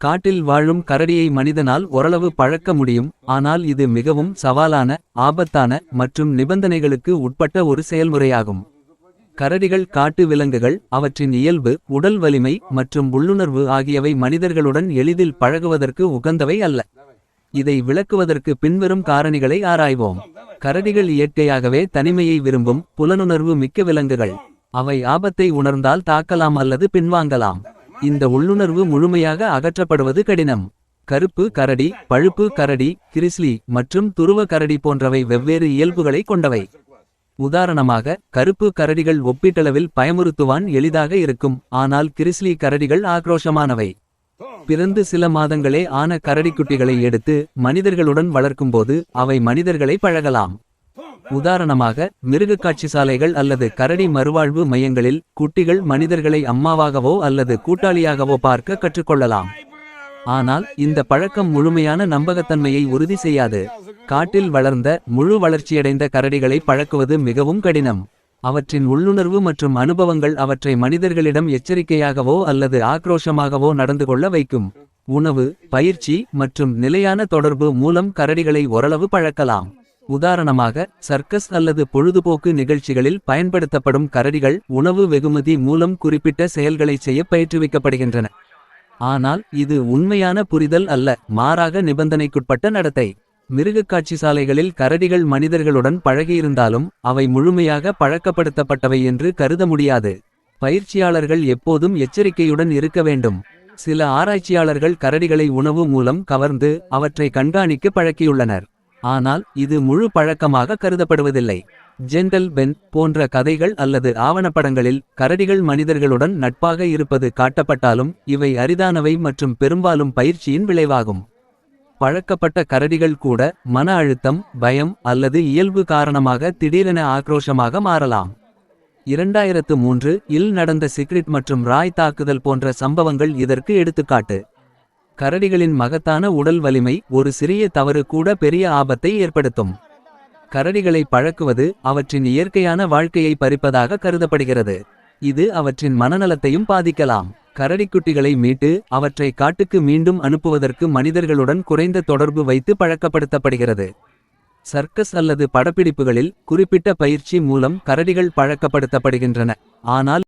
காட்டில் வாழும் கரடியை மனிதனால் ஓரளவு பழக்க முடியும். ஆனால் இது மிகவும் சவாலான, ஆபத்தான மற்றும் நிபந்தனைகளுக்கு உட்பட்ட ஒரு செயல்முறையாகும். கரடிகள் காட்டு விலங்குகள். அவற்றின் இயல்பு, உடல் வலிமை மற்றும் உள்ளுணர்வு ஆகியவை மனிதர்களுடன் எளிதில் பழகுவதற்கு உகந்தவை அல்ல. இதை விளக்குவதற்கு பின்வரும் காரணிகளை ஆராய்வோம். கரடிகள் இயற்கையாகவே தனிமையை விரும்பும், புலனுணர்வு மிக்க விலங்குகள். அவை ஆபத்தை உணர்ந்தால் தாக்கலாம் அல்லது பின்வாங்கலாம். இந்த உள்ளுணர்வு முழுமையாக அகற்றப்படுவது கடினம். கருப்பு கரடி, பழுப்பு கரடி, கிரிஸ்லி மற்றும் துருவ கரடி போன்றவை வெவ்வேறு இயல்புகளை கொண்டவை. உதாரணமாக, கருப்பு கரடிகள் ஒப்பீட்டளவில் பயமுறுத்துவான் எளிதாக இருக்கும். ஆனால் கிரிஸ்லி கரடிகள் ஆக்ரோஷமானவை. பிறந்து சில மாதங்களே ஆன கரடிக்குட்டிகளை எடுத்து மனிதர்களுடன் வளர்க்கும்போது அவை மனிதர்களை பழகலாம். உதாரணமாக, மிருகக்காட்சிசாலைகள் அல்லது கரடி மறுவாழ்வு மையங்களில் குட்டிகள் மனிதர்களை அம்மாவாகவோ அல்லது கூட்டாளியாகவோ பார்க்க கற்றுக்கொள்ளலாம். ஆனால் இந்த பழக்கம் முழுமையான நம்பகத்தன்மையை உறுதி செய்யாது. காட்டில் வளர்ந்த, முழு வளர்ச்சியடைந்த கரடிகளை பழக்குவது மிகவும் கடினம். அவற்றின் உள்ளுணர்வு மற்றும் அனுபவங்கள் அவற்றை மனிதர்களிடம் எச்சரிக்கையாகவோ அல்லது ஆக்ரோஷமாகவோ நடந்து கொள்ள வைக்கும். உணவு, பயிற்சி மற்றும் நிலையான தொடர்பு மூலம் கரடிகளை ஓரளவு பழக்கலாம். உதாரணமாக, சர்க்கஸ் அல்லது பொழுதுபோக்கு நிகழ்ச்சிகளில் பயன்படுத்தப்படும் கரடிகள் உணவு வெகுமதி மூலம் குறிப்பிட்ட செயல்களை செய்ய பயிற்றுவிக்கப்படுகின்றன. ஆனால் இது உண்மையான புரிதல் அல்ல, மாறாக நிபந்தனைக்குட்பட்ட நடத்தை. மிருகக்காட்சிசாலைகளில் கரடிகள் மனிதர்களுடன் பழகியிருந்தாலும் அவை முழுமையாக பழக்கப்படுத்தப்பட்டவை என்று கருத முடியாது. பயிற்சியாளர்கள் எப்போதும் எச்சரிக்கையுடன் இருக்க வேண்டும். சில ஆராய்ச்சியாளர்கள் கரடிகளை உணவு மூலம் கவர்ந்து அவற்றை கண்காணிக்க பழக்கியுள்ளனர். ஆனால் இது முழு பழக்கமாக கருதப்படுவதில்லை. ஜென்டல் பென் போன்ற கதைகள் அல்லது ஆவணப்படங்களில் கரடிகள் மனிதர்களுடன் நட்பாக இருப்பது காட்டப்பட்டாலும் இவை அரிதானவை மற்றும் பெரும்பாலும் பயிற்சியின் விளைவாகும். பழக்கப்பட்ட கரடிகள் கூட மன அழுத்தம், பயம் அல்லது இயல்பு காரணமாக திடீரென ஆக்ரோஷமாக மாறலாம். 2003 இல் நடந்த சிக்ரிட் மற்றும் ராய் தாக்குதல் போன்ற சம்பவங்கள் இதற்கு எடுத்துக்காட்டு. கரடிகளின் மகத்தான உடல் வலிமை ஒரு சிறிய தவறு கூட பெரிய ஆபத்தை ஏற்படுத்தும். கரடிகளை பழக்குவது அவற்றின் இயற்கையான வாழ்க்கையை பறிப்பதாக கருதப்படுகிறது. இது அவற்றின் மனநலத்தையும் பாதிக்கலாம். கரடிக்குட்டிகளை மீட்டு அவற்றை காட்டுக்கு மீண்டும் அனுப்புவதற்கு மனிதர்களுடன் குறைந்த தொடர்பு வைத்து பழக்கப்படுத்தப்படுகிறது. சர்க்கஸ் அல்லது படப்பிடிப்புகளில் குறிப்பிட்ட பயிற்சி மூலம் கரடிகள் பழக்கப்படுத்தப்படுகின்றன. ஆனால்